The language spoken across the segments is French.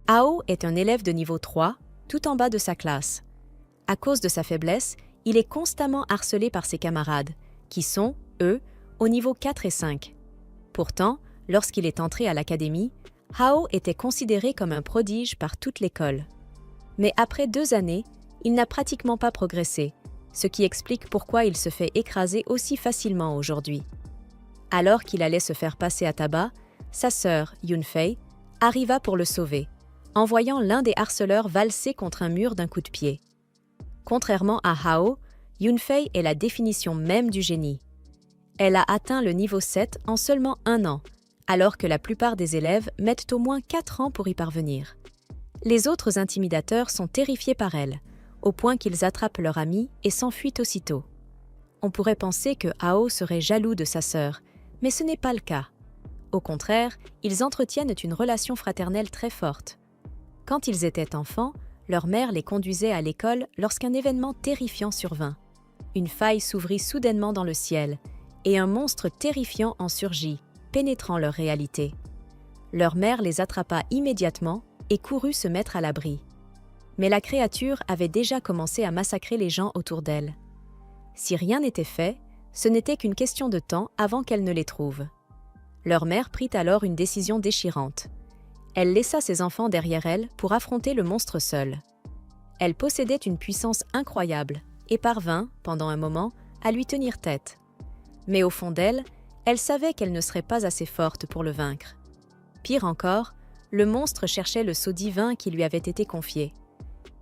Hao est un élève de niveau 3, tout en bas de sa classe. À cause de sa faiblesse, il est constamment harcelé par ses camarades, qui sont, eux, au niveau 4 et 5. Pourtant, lorsqu'il est entré à l'académie, Hao était considéré comme un prodige par toute l'école. Mais après 2 années, il n'a pratiquement pas progressé, ce qui explique pourquoi il se fait écraser aussi facilement aujourd'hui. Alors qu'il allait se faire passer à tabac, sa sœur, Yunfei, arriva pour le sauver, en voyant l'un des harceleurs valser contre un mur d'un coup de pied. Contrairement à Hao, Yunfei est la définition même du génie. Elle a atteint le niveau 7 en seulement 1 an, alors que la plupart des élèves mettent au moins 4 ans pour y parvenir. Les autres intimidateurs sont terrifiés par elle, au point qu'ils attrapent leur amie et s'enfuient aussitôt. On pourrait penser que Hao serait jaloux de sa sœur, mais ce n'est pas le cas. Au contraire, ils entretiennent une relation fraternelle très forte. Quand ils étaient enfants, leur mère les conduisait à l'école lorsqu'un événement terrifiant survint. Une faille s'ouvrit soudainement dans le ciel, et un monstre terrifiant en surgit, pénétrant leur réalité. Leur mère les attrapa immédiatement et courut se mettre à l'abri. Mais la créature avait déjà commencé à massacrer les gens autour d'elle. Si rien n'était fait, ce n'était qu'une question de temps avant qu'elle ne les trouve. Leur mère prit alors une décision déchirante. Elle laissa ses enfants derrière elle pour affronter le monstre seule. Elle possédait une puissance incroyable et parvint, pendant un moment, à lui tenir tête. Mais au fond d'elle, elle savait qu'elle ne serait pas assez forte pour le vaincre. Pire encore, le monstre cherchait le sceau divin qui lui avait été confié.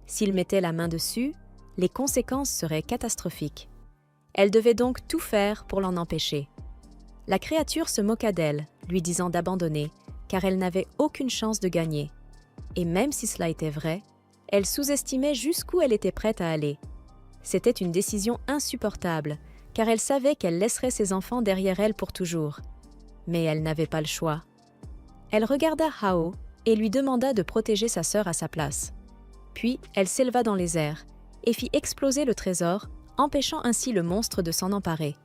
S'il mettait la main dessus, les conséquences seraient catastrophiques. Elle devait donc tout faire pour l'en empêcher. La créature se moqua d'elle, lui disant d'abandonner, car elle n'avait aucune chance de gagner. Et même si cela était vrai, elle sous-estimait jusqu'où elle était prête à aller. C'était une décision insupportable, car elle savait qu'elle laisserait ses enfants derrière elle pour toujours. Mais elle n'avait pas le choix. Elle regarda Hao et lui demanda de protéger sa sœur à sa place. Puis elle s'éleva dans les airs et fit exploser le trésor, empêchant ainsi le monstre de s'en emparer.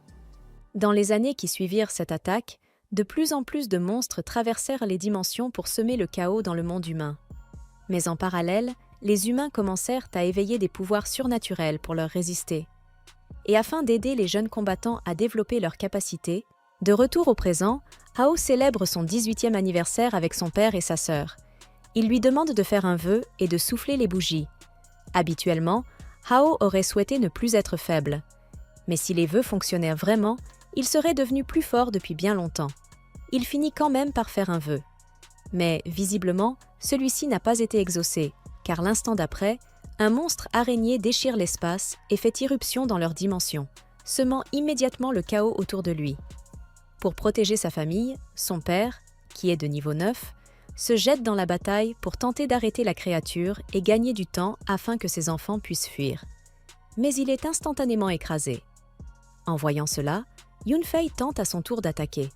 Dans les années qui suivirent cette attaque, de plus en plus de monstres traversèrent les dimensions pour semer le chaos dans le monde humain. Mais en parallèle, les humains commencèrent à éveiller des pouvoirs surnaturels pour leur résister. Et afin d'aider les jeunes combattants à développer leurs capacités, de retour au présent, Hao célèbre son 18e anniversaire avec son père et sa sœur. Il lui demande de faire un vœu et de souffler les bougies. Habituellement, Hao aurait souhaité ne plus être faible. Mais si les vœux fonctionnèrent vraiment, il serait devenu plus fort depuis bien longtemps. Il finit quand même par faire un vœu. Mais, visiblement, celui-ci n'a pas été exaucé, car l'instant d'après, un monstre araignée déchire l'espace et fait irruption dans leur dimension, semant immédiatement le chaos autour de lui. Pour protéger sa famille, son père, qui est de niveau 9, se jette dans la bataille pour tenter d'arrêter la créature et gagner du temps afin que ses enfants puissent fuir. Mais il est instantanément écrasé. En voyant cela, Yunfei tente à son tour d'attaquer.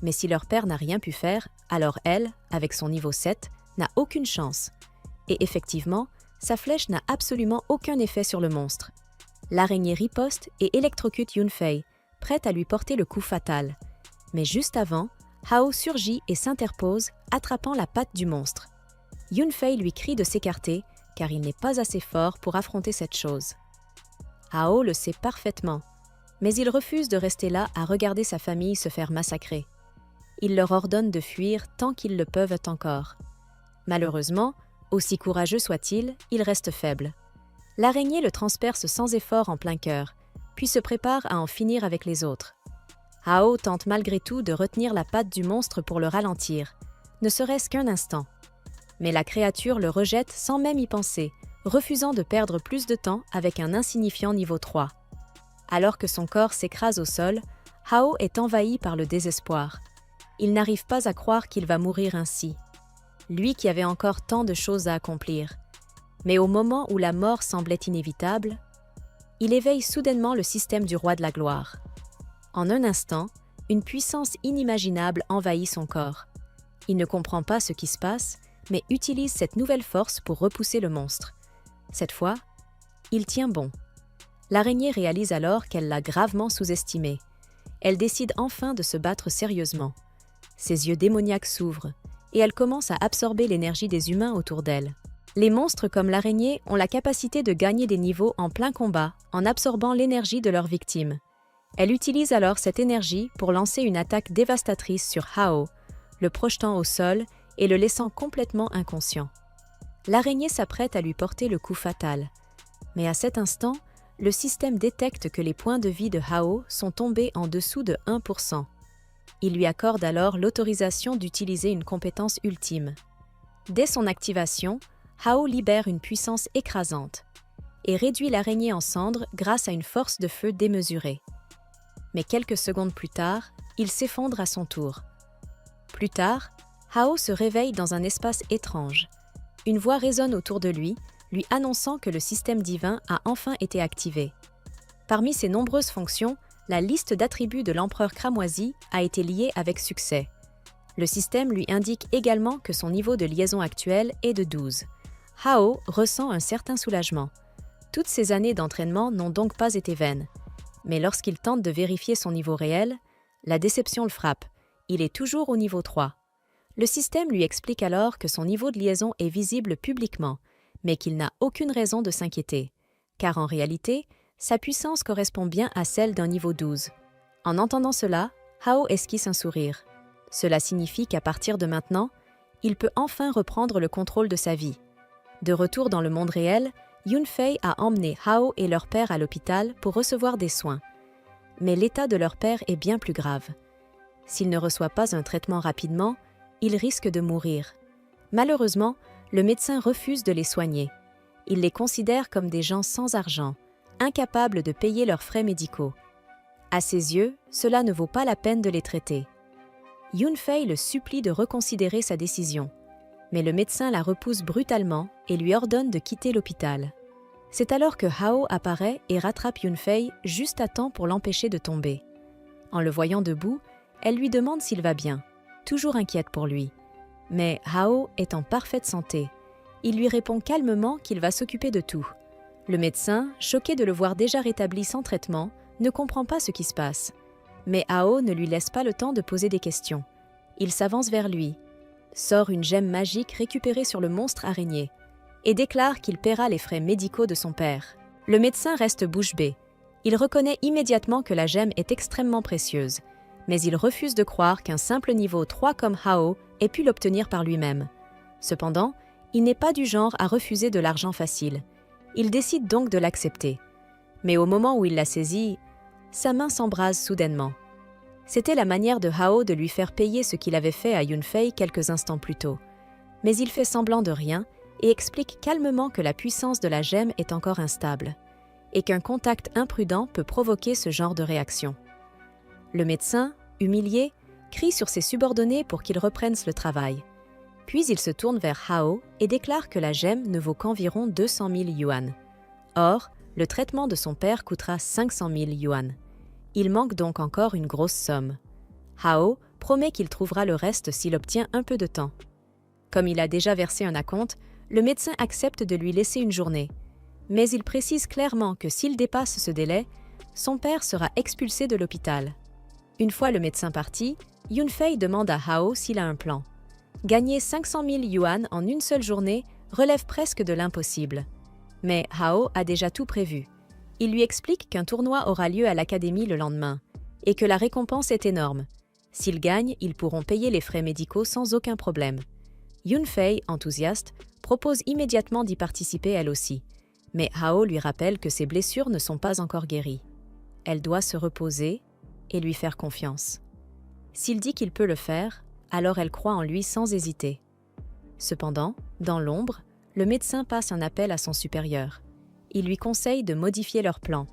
Mais si leur père n'a rien pu faire, alors elle, avec son niveau 7, n'a aucune chance. Et effectivement, sa flèche n'a absolument aucun effet sur le monstre. L'araignée riposte et électrocute Yunfei, prête à lui porter le coup fatal. Mais juste avant, Hao surgit et s'interpose, attrapant la patte du monstre. Yunfei lui crie de s'écarter, car il n'est pas assez fort pour affronter cette chose. Hao le sait parfaitement, mais il refuse de rester là à regarder sa famille se faire massacrer. Il leur ordonne de fuir tant qu'ils le peuvent encore. Malheureusement, aussi courageux soit-il, il reste faible. L'araignée le transperce sans effort en plein cœur, puis se prépare à en finir avec les autres. Hao tente malgré tout de retenir la patte du monstre pour le ralentir, ne serait-ce qu'un instant. Mais la créature le rejette sans même y penser, refusant de perdre plus de temps avec un insignifiant niveau 3. Alors que son corps s'écrase au sol, Hao est envahi par le désespoir. Il n'arrive pas à croire qu'il va mourir ainsi. Lui qui avait encore tant de choses à accomplir. Mais au moment où la mort semblait inévitable, il éveille soudainement le système du roi de la gloire. En un instant, une puissance inimaginable envahit son corps. Il ne comprend pas ce qui se passe, mais utilise cette nouvelle force pour repousser le monstre. Cette fois, il tient bon. L'araignée réalise alors qu'elle l'a gravement sous-estimé. Elle décide enfin de se battre sérieusement. Ses yeux démoniaques s'ouvrent, et elle commence à absorber l'énergie des humains autour d'elle. Les monstres comme l'araignée ont la capacité de gagner des niveaux en plein combat en absorbant l'énergie de leurs victimes. Elle utilise alors cette énergie pour lancer une attaque dévastatrice sur Hao, le projetant au sol et le laissant complètement inconscient. L'araignée s'apprête à lui porter le coup fatal. Mais à cet instant, le système détecte que les points de vie de Hao sont tombés en dessous de 1%. Il lui accorde alors l'autorisation d'utiliser une compétence ultime. Dès son activation, Hao libère une puissance écrasante et réduit l'araignée en cendres grâce à une force de feu démesurée. Mais quelques secondes plus tard, il s'effondre à son tour. Plus tard, Hao se réveille dans un espace étrange. Une voix résonne autour de lui annonçant que le système divin a enfin été activé. Parmi ses nombreuses fonctions, la liste d'attributs de l'empereur cramoisi a été liée avec succès. Le système lui indique également que son niveau de liaison actuel est de 12. Hao ressent un certain soulagement. Toutes ces années d'entraînement n'ont donc pas été vaines. Mais lorsqu'il tente de vérifier son niveau réel, la déception le frappe. Il est toujours au niveau 3. Le système lui explique alors que son niveau de liaison est visible publiquement, mais qu'il n'a aucune raison de s'inquiéter, car en réalité, sa puissance correspond bien à celle d'un niveau 12. En entendant cela, Hao esquisse un sourire. Cela signifie qu'à partir de maintenant, il peut enfin reprendre le contrôle de sa vie. De retour dans le monde réel, Yunfei a emmené Hao et leur père à l'hôpital pour recevoir des soins. Mais l'état de leur père est bien plus grave. S'il ne reçoit pas un traitement rapidement, il risque de mourir. Malheureusement, le médecin refuse de les soigner. Il les considère comme des gens sans argent, incapables de payer leurs frais médicaux. À ses yeux, cela ne vaut pas la peine de les traiter. Yunfei le supplie de reconsidérer sa décision, mais le médecin la repousse brutalement et lui ordonne de quitter l'hôpital. C'est alors que Hao apparaît et rattrape Yunfei juste à temps pour l'empêcher de tomber. En le voyant debout, elle lui demande s'il va bien, toujours inquiète pour lui. Mais Hao est en parfaite santé. Il lui répond calmement qu'il va s'occuper de tout. Le médecin, choqué de le voir déjà rétabli sans traitement, ne comprend pas ce qui se passe. Mais Hao ne lui laisse pas le temps de poser des questions. Il s'avance vers lui, sort une gemme magique récupérée sur le monstre araignée et déclare qu'il paiera les frais médicaux de son père. Le médecin reste bouche bée. Il reconnaît immédiatement que la gemme est extrêmement précieuse, mais il refuse de croire qu'un simple niveau 3 comme Hao ait pu l'obtenir par lui-même. Cependant, il n'est pas du genre à refuser de l'argent facile. Il décide donc de l'accepter. Mais au moment où il la saisit, sa main s'embrase soudainement. C'était la manière de Hao de lui faire payer ce qu'il avait fait à Yunfei quelques instants plus tôt. Mais il fait semblant de rien et explique calmement que la puissance de la gemme est encore instable et qu'un contact imprudent peut provoquer ce genre de réaction. Le médecin, humilié, crie sur ses subordonnés pour qu'ils reprennent le travail. Puis il se tourne vers Hao et déclare que la gemme ne vaut qu'environ 200 000 yuan. Or, le traitement de son père coûtera 500 000 yuan. Il manque donc encore une grosse somme. Hao promet qu'il trouvera le reste s'il obtient un peu de temps. Comme il a déjà versé un acompte, le médecin accepte de lui laisser une journée. Mais il précise clairement que s'il dépasse ce délai, son père sera expulsé de l'hôpital. Une fois le médecin parti, Yunfei demande à Hao s'il a un plan. Gagner 500 000 yuan en une seule journée relève presque de l'impossible. Mais Hao a déjà tout prévu. Il lui explique qu'un tournoi aura lieu à l'académie le lendemain et que la récompense est énorme. S'ils gagnent, ils pourront payer les frais médicaux sans aucun problème. Yunfei, enthousiaste, propose immédiatement d'y participer elle aussi. Mais Hao lui rappelle que ses blessures ne sont pas encore guéries. Elle doit se reposer et lui faire confiance. S'il dit qu'il peut le faire, alors elle croit en lui sans hésiter. Cependant, dans l'ombre, le médecin passe un appel à son supérieur. Il lui conseille de modifier leur plan,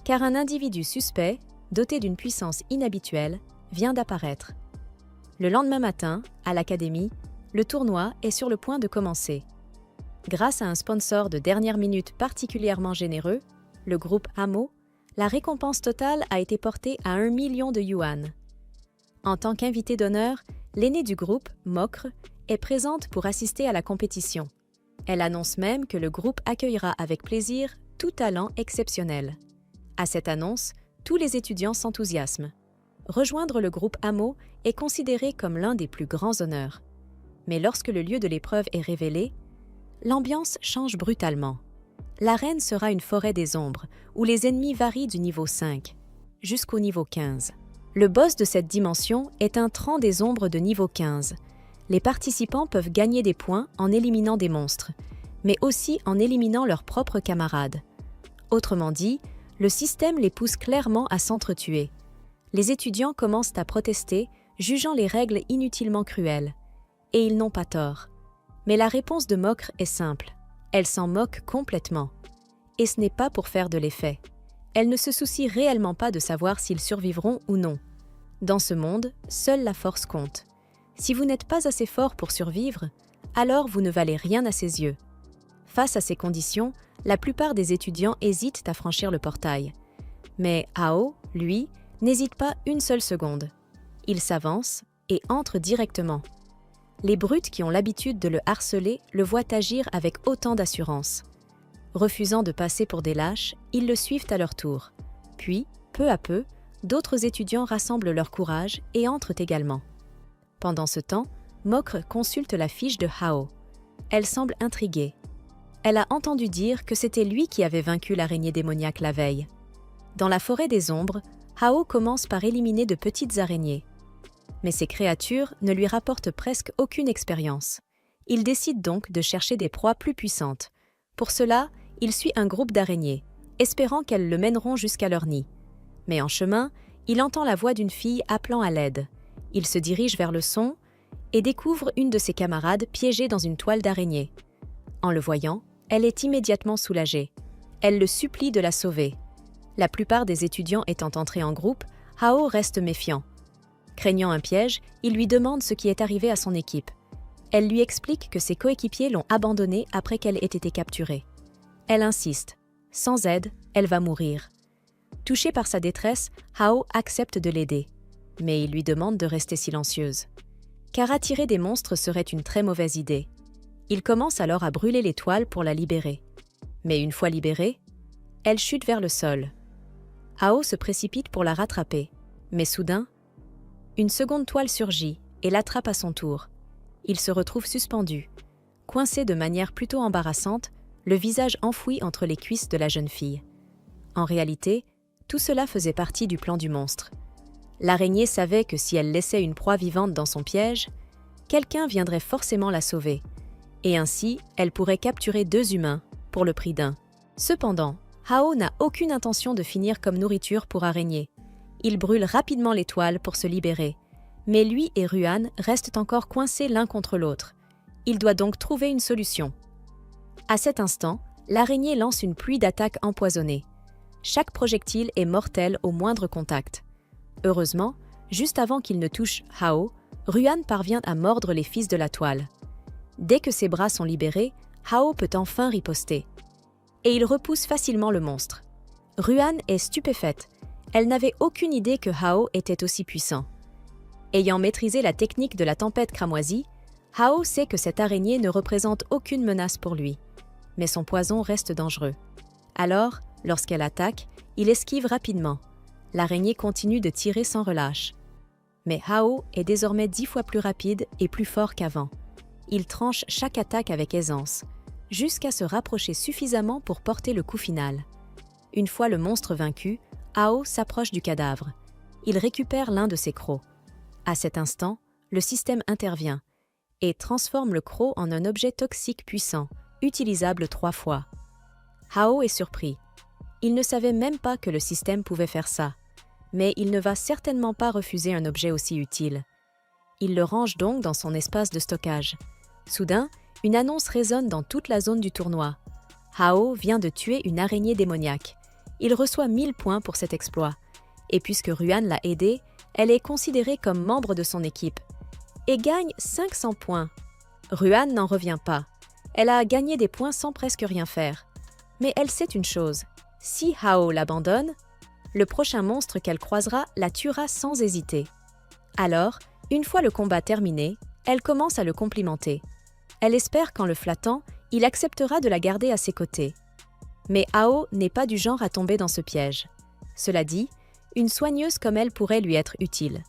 car un individu suspect, doté d'une puissance inhabituelle, vient d'apparaître. Le lendemain matin, à l'académie, le tournoi est sur le point de commencer. Grâce à un sponsor de dernière minute particulièrement généreux, le groupe Amo, la récompense totale a été portée à 1 million de yuan. En tant qu'invitée d'honneur, l'aînée du groupe, Mokre, est présente pour assister à la compétition. Elle annonce même que le groupe accueillera avec plaisir tout talent exceptionnel. À cette annonce, tous les étudiants s'enthousiasment. Rejoindre le groupe Amo est considéré comme l'un des plus grands honneurs. Mais lorsque le lieu de l'épreuve est révélé, l'ambiance change brutalement. L'arène sera une forêt des ombres, où les ennemis varient du niveau 5 jusqu'au niveau 15. Le boss de cette dimension est un Tran des ombres de niveau 15. Les participants peuvent gagner des points en éliminant des monstres, mais aussi en éliminant leurs propres camarades. Autrement dit, le système les pousse clairement à s'entretuer. Les étudiants commencent à protester, jugeant les règles inutilement cruelles. Et ils n'ont pas tort. Mais la réponse de Mokr est simple. Elle s'en moque complètement. Et ce n'est pas pour faire de l'effet. Elle ne se soucie réellement pas de savoir s'ils survivront ou non. Dans ce monde, seule la force compte. Si vous n'êtes pas assez fort pour survivre, alors vous ne valez rien à ses yeux. Face à ces conditions, la plupart des étudiants hésitent à franchir le portail. Mais Hao, lui, n'hésite pas une seule seconde. Il s'avance et entre directement. Les brutes qui ont l'habitude de le harceler le voient agir avec autant d'assurance. Refusant de passer pour des lâches, ils le suivent à leur tour. Puis, peu à peu, d'autres étudiants rassemblent leur courage et entrent également. Pendant ce temps, Mokr consulte la fiche de Hao. Elle semble intriguée. Elle a entendu dire que c'était lui qui avait vaincu l'araignée démoniaque la veille. Dans la forêt des ombres, Hao commence par éliminer de petites araignées. Mais ces créatures ne lui rapportent presque aucune expérience. Il décide donc de chercher des proies plus puissantes. Pour cela, il suit un groupe d'araignées, espérant qu'elles le mèneront jusqu'à leur nid. Mais en chemin, il entend la voix d'une fille appelant à l'aide. Il se dirige vers le son et découvre une de ses camarades piégée dans une toile d'araignée. En le voyant, elle est immédiatement soulagée. Elle le supplie de la sauver. La plupart des étudiants étant entrés en groupe, Hao reste méfiant. Craignant un piège, il lui demande ce qui est arrivé à son équipe. Elle lui explique que ses coéquipiers l'ont abandonnée après qu'elle ait été capturée. Elle insiste. Sans aide, elle va mourir. Touchée par sa détresse, Hao accepte de l'aider. Mais il lui demande de rester silencieuse. Car attirer des monstres serait une très mauvaise idée. Il commence alors à brûler les toiles pour la libérer. Mais une fois libérée, elle chute vers le sol. Hao se précipite pour la rattraper. Mais soudain, une seconde toile surgit et l'attrape à son tour. Il se retrouve suspendu, coincé de manière plutôt embarrassante, le visage enfoui entre les cuisses de la jeune fille. En réalité, tout cela faisait partie du plan du monstre. L'araignée savait que si elle laissait une proie vivante dans son piège, quelqu'un viendrait forcément la sauver. Et ainsi, elle pourrait capturer 2 humains pour le prix d'un. Cependant, Hao n'a aucune intention de finir comme nourriture pour araignées. Il brûle rapidement les toiles pour se libérer. Mais lui et Ruan restent encore coincés l'un contre l'autre. Il doit donc trouver une solution. À cet instant, l'araignée lance une pluie d'attaques empoisonnées. Chaque projectile est mortel au moindre contact. Heureusement, juste avant qu'il ne touche Hao, Ruan parvient à mordre les fils de la toile. Dès que ses bras sont libérés, Hao peut enfin riposter. Et il repousse facilement le monstre. Ruan est stupéfaite. Elle n'avait aucune idée que Hao était aussi puissant. Ayant maîtrisé la technique de la tempête cramoisie, Hao sait que cette araignée ne représente aucune menace pour lui. Mais son poison reste dangereux. Alors, lorsqu'elle attaque, il esquive rapidement. L'araignée continue de tirer sans relâche. Mais Hao est désormais 10 fois plus rapide et plus fort qu'avant. Il tranche chaque attaque avec aisance, jusqu'à se rapprocher suffisamment pour porter le coup final. Une fois le monstre vaincu, Hao s'approche du cadavre. Il récupère l'un de ses crocs. À cet instant, le système intervient et transforme le croc en un objet toxique puissant, utilisable 3 fois. Hao est surpris. Il ne savait même pas que le système pouvait faire ça, mais il ne va certainement pas refuser un objet aussi utile. Il le range donc dans son espace de stockage. Soudain, une annonce résonne dans toute la zone du tournoi. Hao vient de tuer une araignée démoniaque. Il reçoit 1000 points pour cet exploit. Et puisque Ruan l'a aidé, elle est considérée comme membre de son équipe. Et gagne 500 points. Ruan n'en revient pas. Elle a gagné des points sans presque rien faire. Mais elle sait une chose. Si Hao l'abandonne, le prochain monstre qu'elle croisera la tuera sans hésiter. Alors, une fois le combat terminé, elle commence à le complimenter. Elle espère qu'en le flattant, il acceptera de la garder à ses côtés. Mais Hao n'est pas du genre à tomber dans ce piège. Cela dit, une soigneuse comme elle pourrait lui être utile.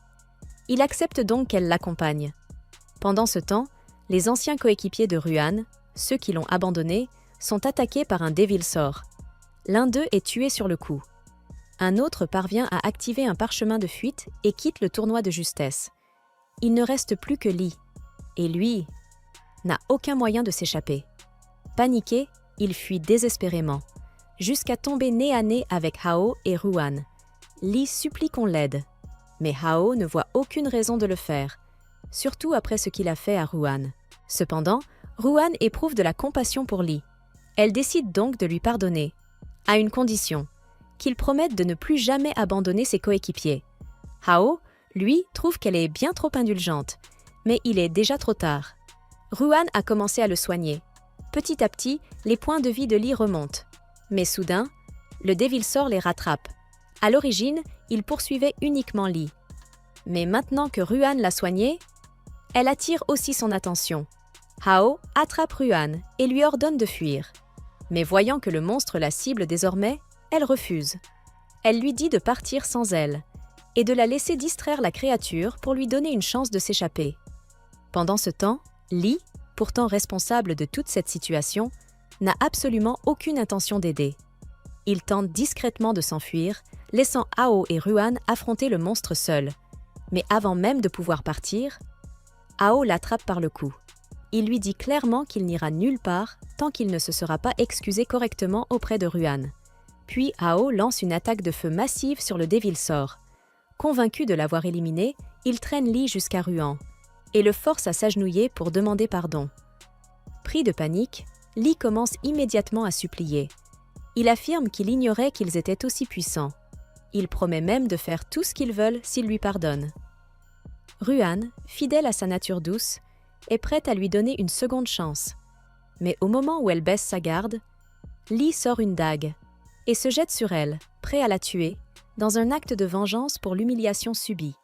Il accepte donc qu'elle l'accompagne. Pendant ce temps, Les anciens coéquipiers de Ruan, ceux qui l'ont abandonné, sont attaqués par un Devil Saur. L'un d'eux est tué sur le coup. Un autre parvient à activer un parchemin de fuite et quitte le tournoi de justesse. Il ne reste plus que Lee. Et lui n'a aucun moyen de s'échapper. Paniqué, il fuit désespérément, jusqu'à tomber nez à nez avec Hao et Ruan. Lee supplie qu'on l'aide, mais Hao ne voit aucune raison de le faire, surtout après ce qu'il a fait à Ruan. Cependant, Ruan éprouve de la compassion pour Lee. Elle décide donc de lui pardonner, à une condition, qu'il promette de ne plus jamais abandonner ses coéquipiers. Hao, lui, trouve qu'elle est bien trop indulgente, mais il est déjà trop tard. Ruan a commencé à le soigner. Petit à petit, les points de vie de Lee remontent. Mais soudain, le Devil Saur les rattrape. À l'origine, il poursuivait uniquement Lee. Mais maintenant que Ruan l'a soigné, elle attire aussi son attention. Hao attrape Ruan et lui ordonne de fuir. Mais voyant que le monstre la cible désormais, elle refuse. Elle lui dit de partir sans elle et de la laisser distraire la créature pour lui donner une chance de s'échapper. Pendant ce temps, Lee, pourtant responsable de toute cette situation, n'a absolument aucune intention d'aider. Il tente discrètement de s'enfuir, laissant Hao et Ruan affronter le monstre seul. Mais avant même de pouvoir partir, Hao l'attrape par le cou. Il lui dit clairement qu'il n'ira nulle part tant qu'il ne se sera pas excusé correctement auprès de Ruan. Puis Hao lance une attaque de feu massive sur le Devil Saur. Convaincu de l'avoir éliminé, il traîne Lee jusqu'à Ruan et le force à s'agenouiller pour demander pardon. Pris de panique, Lee commence immédiatement à supplier. Il affirme qu'il ignorait qu'ils étaient aussi puissants. Il promet même de faire tout ce qu'ils veulent s'ils lui pardonnent. Ruan, fidèle à sa nature douce, est prête à lui donner une seconde chance. Mais au moment où elle baisse sa garde, Lee sort une dague et se jette sur elle, prêt à la tuer, dans un acte de vengeance pour l'humiliation subie.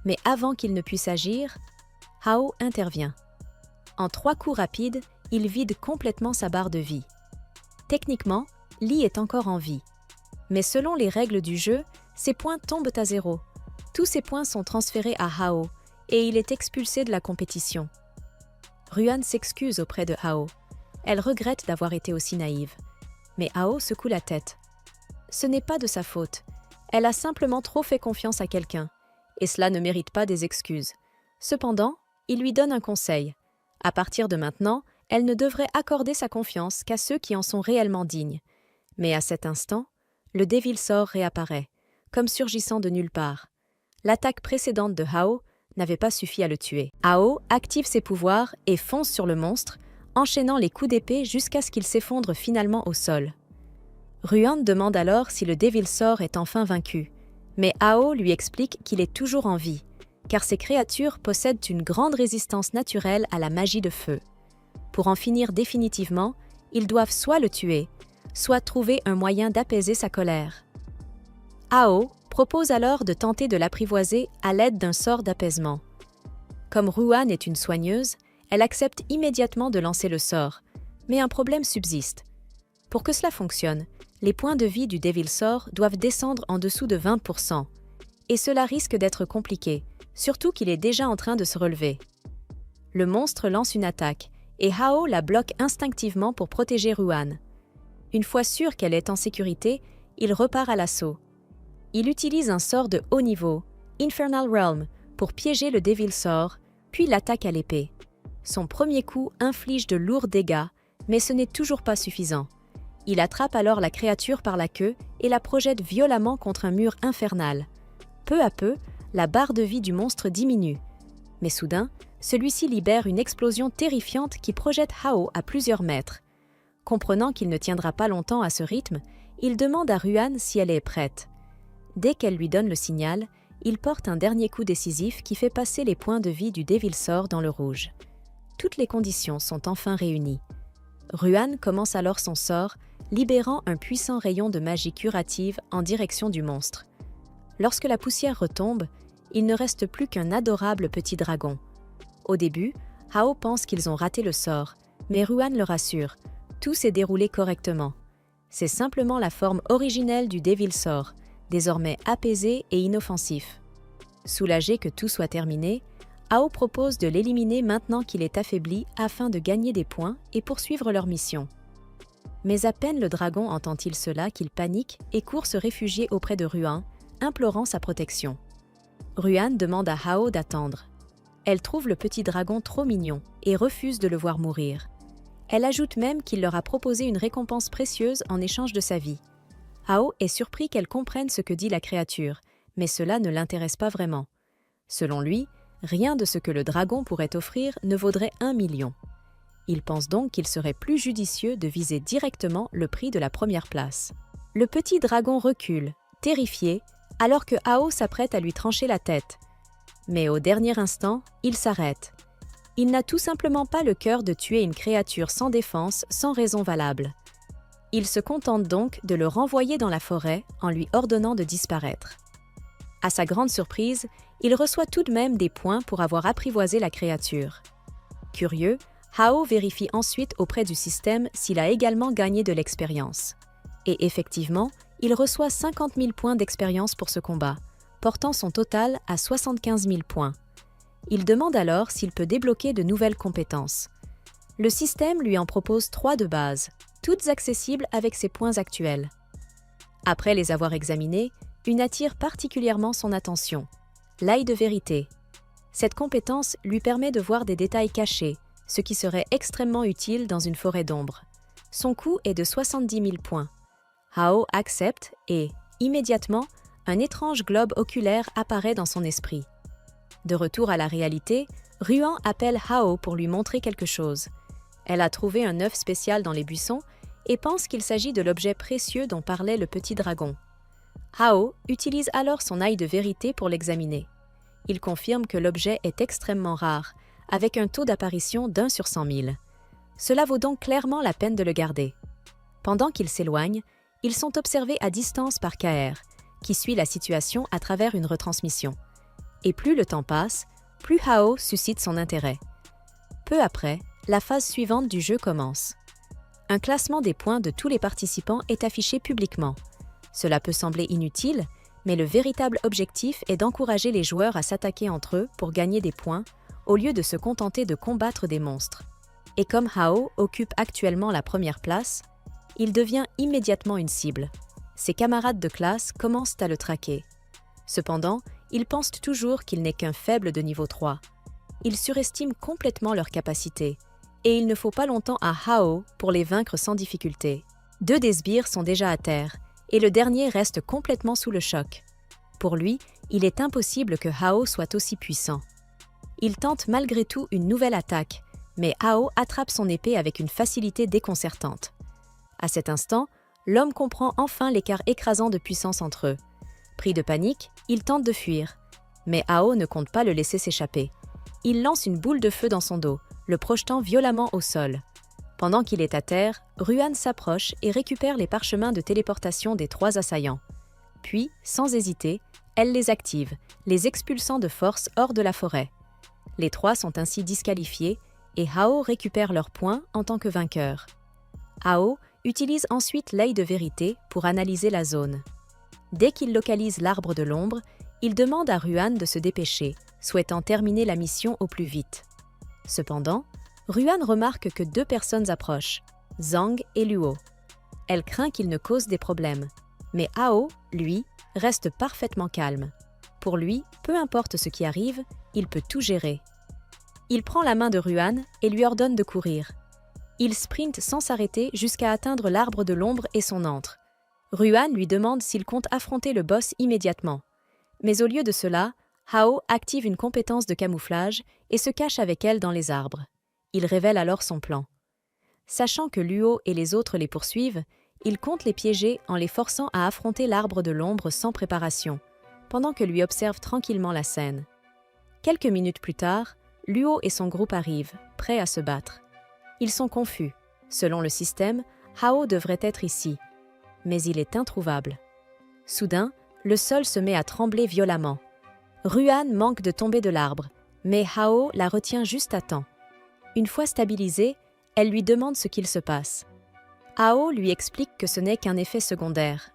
Mais avant qu'il ne puisse agir, Hao intervient. En 3 coups rapides, il vide complètement sa barre de vie. Techniquement, Lee est encore en vie. Mais selon les règles du jeu, ses points tombent à 0. Tous ses points sont transférés à Hao et il est expulsé de la compétition. Ruan s'excuse auprès de Hao. Elle regrette d'avoir été aussi naïve. Mais Hao secoue la tête. Ce n'est pas de sa faute. Elle a simplement trop fait confiance à quelqu'un. Et cela ne mérite pas des excuses. Cependant, il lui donne un conseil. À partir de maintenant, elle ne devrait accorder sa confiance qu'à ceux qui en sont réellement dignes. Mais à cet instant, le Devil Saur réapparaît, comme surgissant de nulle part. L'attaque précédente de Hao n'avait pas suffi à le tuer. Hao active ses pouvoirs et fonce sur le monstre, enchaînant les coups d'épée jusqu'à ce qu'il s'effondre finalement au sol. Ruan demande alors si le Devil Saur est enfin vaincu, mais Hao lui explique qu'il est toujours en vie, car ces créatures possèdent une grande résistance naturelle à la magie de feu. Pour en finir définitivement, ils doivent soit le tuer, soit trouver un moyen d'apaiser sa colère. Hao propose alors de tenter de l'apprivoiser à l'aide d'un sort d'apaisement. Comme Ruan est une soigneuse, elle accepte immédiatement de lancer le sort, mais un problème subsiste. Pour que cela fonctionne, les points de vie du Devil Saur doivent descendre en dessous de 20%, et cela risque d'être compliqué, surtout qu'il est déjà en train de se relever. Le monstre lance une attaque, et Hao la bloque instinctivement pour protéger Ruan. Une fois sûr qu'elle est en sécurité, il repart à l'assaut. Il utilise un sort de haut niveau, Infernal Realm, pour piéger le Devil Saur, puis l'attaque à l'épée. Son premier coup inflige de lourds dégâts, mais ce n'est toujours pas suffisant. Il attrape alors la créature par la queue et la projette violemment contre un mur infernal. Peu à peu, la barre de vie du monstre diminue. Mais soudain, celui-ci libère une explosion terrifiante qui projette Hao à plusieurs mètres. Comprenant qu'il ne tiendra pas longtemps à ce rythme, il demande à Ruan si elle est prête. Dès qu'elle lui donne le signal, il porte un dernier coup décisif qui fait passer les points de vie du Devil Saur dans le rouge. Toutes les conditions sont enfin réunies. Ruan commence alors son sort, libérant un puissant rayon de magie curative en direction du monstre. Lorsque la poussière retombe, il ne reste plus qu'un adorable petit dragon. Au début, Hao pense qu'ils ont raté le sort, mais Ruan le rassure. Tout s'est déroulé correctement. C'est simplement la forme originelle du Devil Saur, désormais apaisé et inoffensif. Soulagé que tout soit terminé, Hao propose de l'éliminer maintenant qu'il est affaibli afin de gagner des points et poursuivre leur mission. Mais à peine le dragon entend-il cela qu'il panique et court se réfugier auprès de Ruan, implorant sa protection. Ruan demande à Hao d'attendre. Elle trouve le petit dragon trop mignon et refuse de le voir mourir. Elle ajoute même qu'il leur a proposé une récompense précieuse en échange de sa vie. Hao est surpris qu'elle comprenne ce que dit la créature, mais cela ne l'intéresse pas vraiment. Selon lui, rien de ce que le dragon pourrait offrir ne vaudrait 1 million. Il pense donc qu'il serait plus judicieux de viser directement le prix de la première place. Le petit dragon recule, terrifié, alors que Hao s'apprête à lui trancher la tête. Mais au dernier instant, il s'arrête. Il n'a tout simplement pas le cœur de tuer une créature sans défense, sans raison valable. Il se contente donc de le renvoyer dans la forêt en lui ordonnant de disparaître. À sa grande surprise, il reçoit tout de même des points pour avoir apprivoisé la créature. Curieux, Hao vérifie ensuite auprès du système s'il a également gagné de l'expérience. Et effectivement, il reçoit 50 000 points d'expérience pour ce combat, portant son total à 75 000 points. Il demande alors s'il peut débloquer de nouvelles compétences. Le système lui en propose 3 de base, toutes accessibles avec ses points actuels. Après les avoir examinées, une attire particulièrement son attention, l'œil de vérité. Cette compétence lui permet de voir des détails cachés, ce qui serait extrêmement utile dans une forêt d'ombre. Son coût est de 70 000 points. Hao accepte et, immédiatement, un étrange globe oculaire apparaît dans son esprit. De retour à la réalité, Ruan appelle Hao pour lui montrer quelque chose. Elle a trouvé un œuf spécial dans les buissons et pense qu'il s'agit de l'objet précieux dont parlait le petit dragon. Hao utilise alors son œil de vérité pour l'examiner. Il confirme que l'objet est extrêmement rare, avec un taux d'apparition d'1 sur 100 000. Cela vaut donc clairement la peine de le garder. Pendant qu'ils s'éloignent, ils sont observés à distance par KR, qui suit la situation à travers une retransmission. Et plus le temps passe, plus Hao suscite son intérêt. Peu après, la phase suivante du jeu commence. Un classement des points de tous les participants est affiché publiquement. Cela peut sembler inutile, mais le véritable objectif est d'encourager les joueurs à s'attaquer entre eux pour gagner des points, au lieu de se contenter de combattre des monstres. Et comme Hao occupe actuellement la première place, il devient immédiatement une cible. Ses camarades de classe commencent à le traquer. Cependant, ils pensent toujours qu'il n'est qu'un faible de niveau 3. Ils surestiment complètement leurs capacités, et il ne faut pas longtemps à Hao pour les vaincre sans difficulté. 2 des sbires sont déjà à terre, et le dernier reste complètement sous le choc. Pour lui, il est impossible que Hao soit aussi puissant. Il tente malgré tout une nouvelle attaque, mais Hao attrape son épée avec une facilité déconcertante. À cet instant, l'homme comprend enfin l'écart écrasant de puissance entre eux. Pris de panique, il tente de fuir, mais Hao ne compte pas le laisser s'échapper. Il lance une boule de feu dans son dos, le projetant violemment au sol. Pendant qu'il est à terre, Ruan s'approche et récupère les parchemins de téléportation des 3 assaillants. Puis, sans hésiter, elle les active, les expulsant de force hors de la forêt. Les 3 sont ainsi disqualifiés et Hao récupère leurs points en tant que vainqueur. Hao utilise ensuite l'œil de vérité pour analyser la zone. Dès qu'il localise l'arbre de l'ombre, il demande à Ruan de se dépêcher, souhaitant terminer la mission au plus vite. Cependant, Ruan remarque que 2 personnes approchent, Zhang et Luo. Elle craint qu'ils ne causent des problèmes, mais Hao, lui, reste parfaitement calme. Pour lui, peu importe ce qui arrive, il peut tout gérer. Il prend la main de Ruan et lui ordonne de courir. Il sprinte sans s'arrêter jusqu'à atteindre l'arbre de l'ombre et son antre. Ruan lui demande s'il compte affronter le boss immédiatement. Mais au lieu de cela, Hao active une compétence de camouflage et se cache avec elle dans les arbres. Il révèle alors son plan. Sachant que Luo et les autres les poursuivent, il compte les piéger en les forçant à affronter l'arbre de l'ombre sans préparation, pendant que lui observe tranquillement la scène. Quelques minutes plus tard, Luo et son groupe arrivent, prêts à se battre. Ils sont confus. Selon le système, Hao devrait être ici, mais il est introuvable. Soudain, le sol se met à trembler violemment. Ruan manque de tomber de l'arbre, mais Hao la retient juste à temps. Une fois stabilisée, elle lui demande ce qu'il se passe. Hao lui explique que ce n'est qu'un effet secondaire.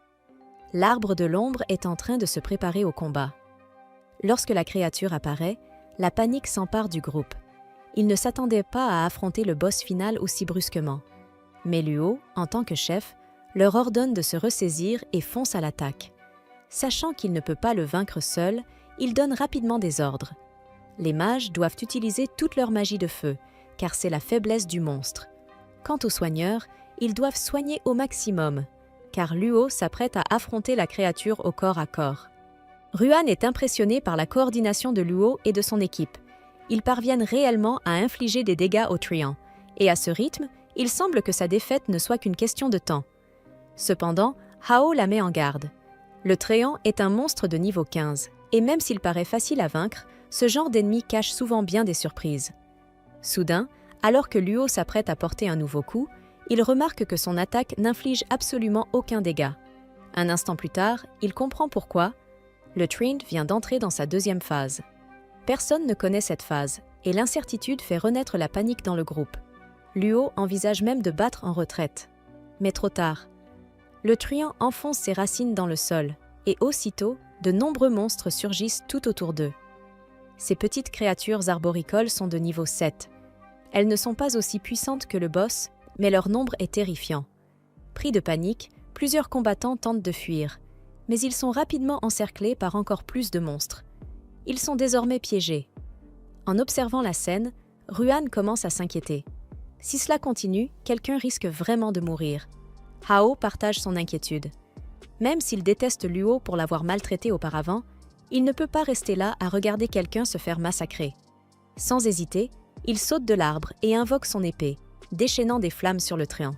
L'arbre de l'ombre est en train de se préparer au combat. Lorsque la créature apparaît, la panique s'empare du groupe. Ils ne s'attendaient pas à affronter le boss final aussi brusquement. Mais Luo, en tant que chef, leur ordonne de se ressaisir et fonce à l'attaque. Sachant qu'il ne peut pas le vaincre seul, il donne rapidement des ordres. Les mages doivent utiliser toute leur magie de feu, car c'est la faiblesse du monstre. Quant aux soigneurs, ils doivent soigner au maximum, car Luo s'apprête à affronter la créature au corps à corps. Ruan est impressionné par la coordination de Luo et de son équipe. Ils parviennent réellement à infliger des dégâts au Truand, et à ce rythme, il semble que sa défaite ne soit qu'une question de temps. Cependant, Hao la met en garde. Le Truand est un monstre de niveau 15, et même s'il paraît facile à vaincre, ce genre d'ennemi cache souvent bien des surprises. Soudain, alors que Luo s'apprête à porter un nouveau coup, il remarque que son attaque n'inflige absolument aucun dégât. Un instant plus tard, il comprend pourquoi. Le Truand vient d'entrer dans sa deuxième phase. Personne ne connaît cette phase, et l'incertitude fait renaître la panique dans le groupe. Luo envisage même de battre en retraite. Mais trop tard. Le Truand enfonce ses racines dans le sol, et aussitôt, de nombreux monstres surgissent tout autour d'eux. Ces petites créatures arboricoles sont de niveau 7. Elles ne sont pas aussi puissantes que le boss, mais leur nombre est terrifiant. Pris de panique, plusieurs combattants tentent de fuir, mais ils sont rapidement encerclés par encore plus de monstres. Ils sont désormais piégés. En observant la scène, Ruan commence à s'inquiéter. Si cela continue, quelqu'un risque vraiment de mourir. Hao partage son inquiétude. Même s'il déteste Luo pour l'avoir maltraité auparavant, il ne peut pas rester là à regarder quelqu'un se faire massacrer. Sans hésiter, il saute de l'arbre et invoque son épée, déchaînant des flammes sur le Truand.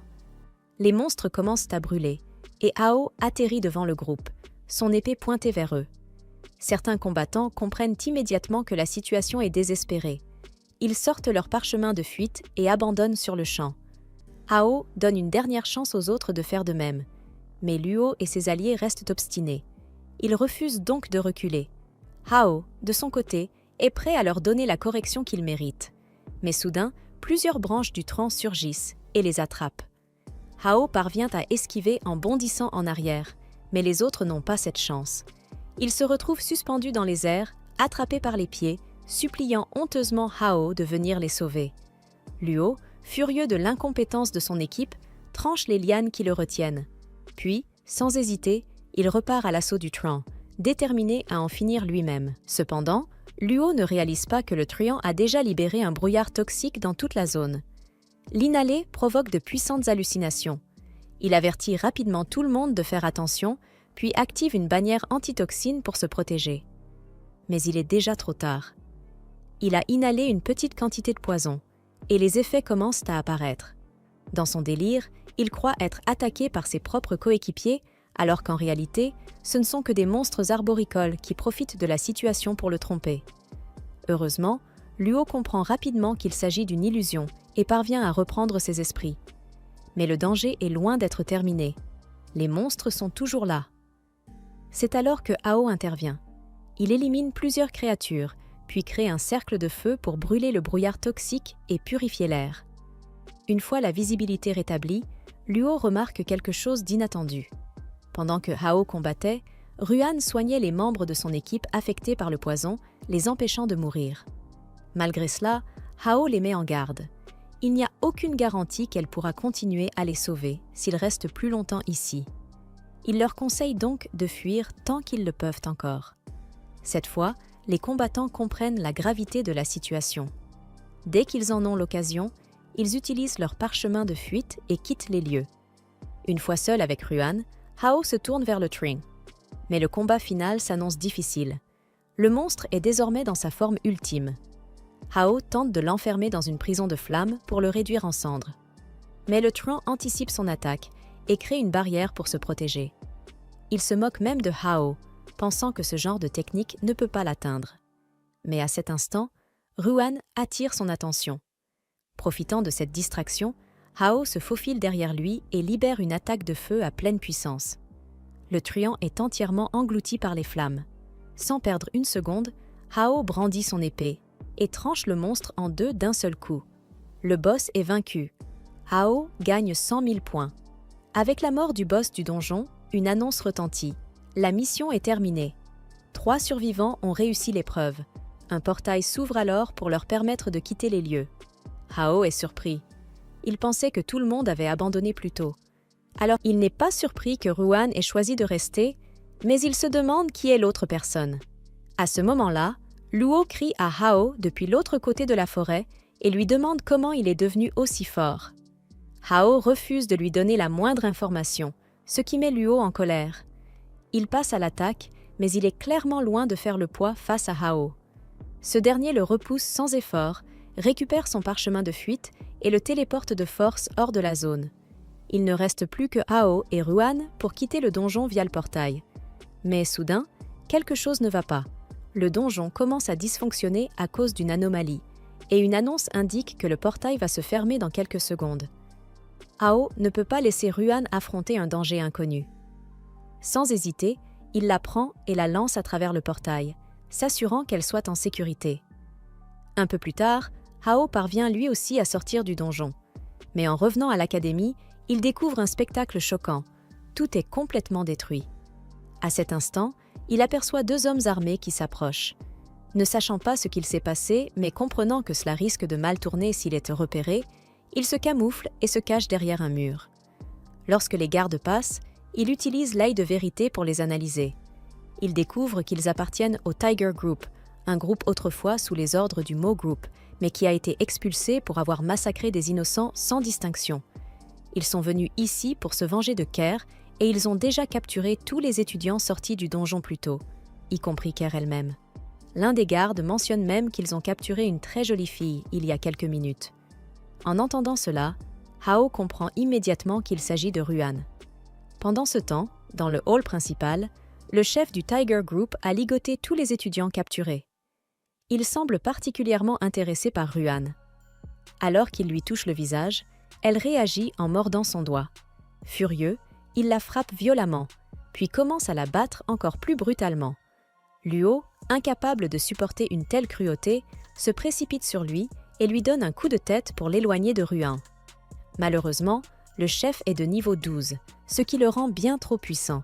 Les monstres commencent à brûler, et Hao atterrit devant le groupe, son épée pointée vers eux. Certains combattants comprennent immédiatement que la situation est désespérée. Ils sortent leur parchemin de fuite et abandonnent sur le champ. Hao donne une dernière chance aux autres de faire de même, mais Luo et ses alliés restent obstinés. Ils refusent donc de reculer. Hao, de son côté, est prêt à leur donner la correction qu'ils méritent. Mais soudain, plusieurs branches du tronc surgissent et les attrapent. Hao parvient à esquiver en bondissant en arrière, mais les autres n'ont pas cette chance. Ils se retrouvent suspendus dans les airs, attrapés par les pieds, suppliant honteusement Hao de venir les sauver. Luo, furieux de l'incompétence de son équipe, tranche les lianes qui le retiennent. Puis, sans hésiter, il repart à l'assaut du Truand, déterminé à en finir lui-même. Cependant, Luo ne réalise pas que le Truand a déjà libéré un brouillard toxique dans toute la zone. L'inhaler provoque de puissantes hallucinations. Il avertit rapidement tout le monde de faire attention, puis active une bannière antitoxine pour se protéger. Mais il est déjà trop tard. Il a inhalé une petite quantité de poison, et les effets commencent à apparaître. Dans son délire, il croit être attaqué par ses propres coéquipiers, alors qu'en réalité, ce ne sont que des monstres arboricoles qui profitent de la situation pour le tromper. Heureusement, Luo comprend rapidement qu'il s'agit d'une illusion et parvient à reprendre ses esprits. Mais le danger est loin d'être terminé. Les monstres sont toujours là. C'est alors que Hao intervient. Il élimine plusieurs créatures, puis crée un cercle de feu pour brûler le brouillard toxique et purifier l'air. Une fois la visibilité rétablie, Luo remarque quelque chose d'inattendu. Pendant que Hao combattait, Ruan soignait les membres de son équipe affectés par le poison, les empêchant de mourir. Malgré cela, Hao les met en garde. Il n'y a aucune garantie qu'elle pourra continuer à les sauver s'ils restent plus longtemps ici. Il leur conseille donc de fuir tant qu'ils le peuvent encore. Cette fois, les combattants comprennent la gravité de la situation. Dès qu'ils en ont l'occasion, ils utilisent leur parchemin de fuite et quittent les lieux. Une fois seul avec Ruan, Hao se tourne vers le Truand. Mais le combat final s'annonce difficile. Le monstre est désormais dans sa forme ultime. Hao tente de l'enfermer dans une prison de flammes pour le réduire en cendres. Mais le Truand anticipe son attaque et crée une barrière pour se protéger. Il se moque même de Hao, pensant que ce genre de technique ne peut pas l'atteindre. Mais à cet instant, Ruan attire son attention. Profitant de cette distraction, Hao se faufile derrière lui et libère une attaque de feu à pleine puissance. Le Truand est entièrement englouti par les flammes. Sans perdre une seconde, Hao brandit son épée et tranche le monstre en deux d'un seul coup. Le boss est vaincu. Hao gagne 100 000 points. Avec la mort du boss du donjon, une annonce retentit. La mission est terminée. 3 survivants ont réussi l'épreuve. Un portail s'ouvre alors pour leur permettre de quitter les lieux. Hao est surpris. Il pensait que tout le monde avait abandonné plus tôt. Alors il n'est pas surpris que Ruan ait choisi de rester, mais il se demande qui est l'autre personne. À ce moment-là, Luo crie à Hao depuis l'autre côté de la forêt et lui demande comment il est devenu aussi fort. Hao refuse de lui donner la moindre information, ce qui met Luo en colère. Il passe à l'attaque, mais il est clairement loin de faire le poids face à Hao. Ce dernier le repousse sans effort, récupère son parchemin de fuite et le téléporte de force hors de la zone. Il ne reste plus que Hao et Ruan pour quitter le donjon via le portail. Mais soudain, quelque chose ne va pas. Le donjon commence à dysfonctionner à cause d'une anomalie, et une annonce indique que le portail va se fermer dans quelques secondes. Hao ne peut pas laisser Ruan affronter un danger inconnu. Sans hésiter, il la prend et la lance à travers le portail, s'assurant qu'elle soit en sécurité. Un peu plus tard, Hao parvient lui aussi à sortir du donjon. Mais en revenant à l'académie, il découvre un spectacle choquant. Tout est complètement détruit. À cet instant, il aperçoit deux hommes armés qui s'approchent. Ne sachant pas ce qu'il s'est passé, mais comprenant que cela risque de mal tourner s'il est repéré, il se camoufle et se cache derrière un mur. Lorsque les gardes passent, il utilise l'œil de vérité pour les analyser. Il découvre qu'ils appartiennent au Tiger Group, un groupe autrefois sous les ordres du Mo Group, mais qui a été expulsé pour avoir massacré des innocents sans distinction. Ils sont venus ici pour se venger de Kerr et ils ont déjà capturé tous les étudiants sortis du donjon plus tôt, y compris Kerr elle-même. L'un des gardes mentionne même qu'ils ont capturé une très jolie fille il y a quelques minutes. En entendant cela, Hao comprend immédiatement qu'il s'agit de Ruan. Pendant ce temps, dans le hall principal, le chef du Tiger Group a ligoté tous les étudiants capturés. Il semble particulièrement intéressé par Ruan. Alors qu'il lui touche le visage, elle réagit en mordant son doigt. Furieux, il la frappe violemment, puis commence à la battre encore plus brutalement. Luo, incapable de supporter une telle cruauté, se précipite sur lui et lui donne un coup de tête pour l'éloigner de Ruan. Malheureusement, le chef est de niveau 12, ce qui le rend bien trop puissant.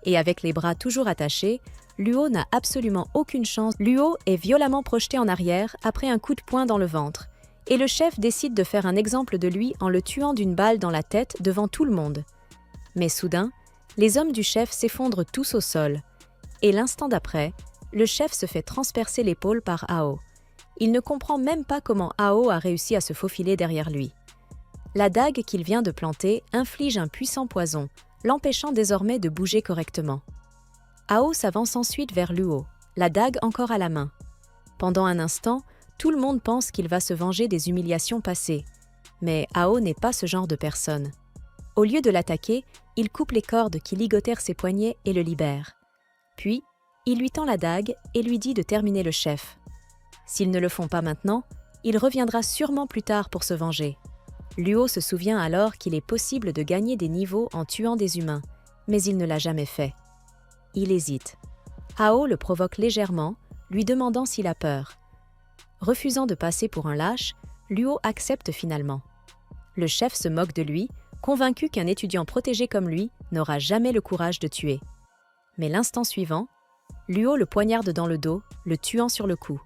Et avec les bras toujours attachés, Luo n'a absolument aucune chance. Luo est violemment projeté en arrière après un coup de poing dans le ventre, et le chef décide de faire un exemple de lui en le tuant d'une balle dans la tête devant tout le monde. Mais soudain, les hommes du chef s'effondrent tous au sol, et l'instant d'après, le chef se fait transpercer l'épaule par Hao. Il ne comprend même pas comment Hao a réussi à se faufiler derrière lui. La dague qu'il vient de planter inflige un puissant poison, l'empêchant désormais de bouger correctement. Hao s'avance ensuite vers Luo, la dague encore à la main. Pendant un instant, tout le monde pense qu'il va se venger des humiliations passées. Mais Hao n'est pas ce genre de personne. Au lieu de l'attaquer, il coupe les cordes qui ligotèrent ses poignets et le libère. Puis, il lui tend la dague et lui dit de terminer le chef. S'ils ne le font pas maintenant, il reviendra sûrement plus tard pour se venger. Luo se souvient alors qu'il est possible de gagner des niveaux en tuant des humains, mais il ne l'a jamais fait. Il hésite. Hao le provoque légèrement, lui demandant s'il a peur. Refusant de passer pour un lâche, Luo accepte finalement. Le chef se moque de lui, convaincu qu'un étudiant protégé comme lui n'aura jamais le courage de tuer. Mais l'instant suivant, Luo le poignarde dans le dos, le tuant sur le coup.